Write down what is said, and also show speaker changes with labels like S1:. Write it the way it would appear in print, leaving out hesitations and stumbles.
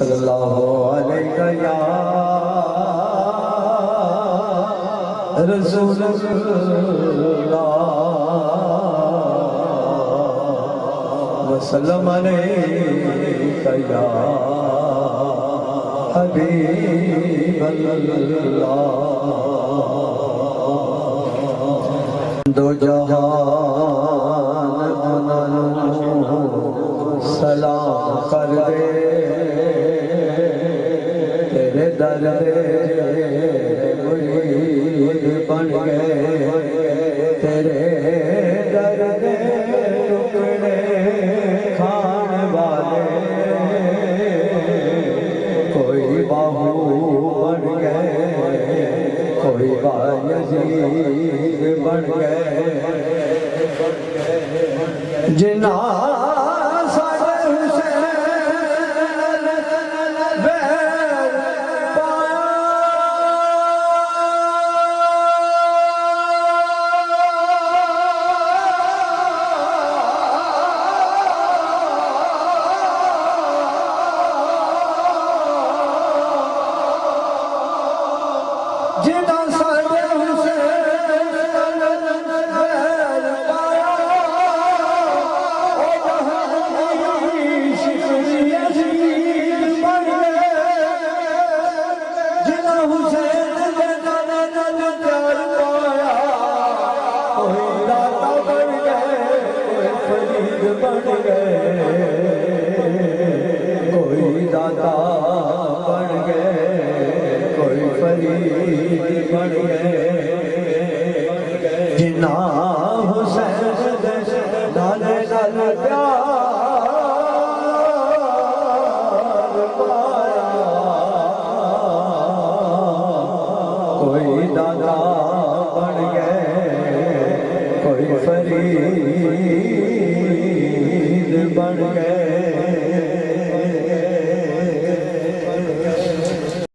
S1: صلی اللہ علیہ یا رسول اللہ وسلم علیہ یا حبیب اللہ دو جہان سلام کر دے تیرے در مرید بن گئے تیرے در ٹکڑے کھانے والے کوئی باہو بن گئے کوئی بایزید بن گئے جنہاں کوئی دادا بن گئے کوئی فرید بن گئے جنہاں حسین نالے نال پیار پایا کوئی دادا بن گئے کوئی فرید بن گئے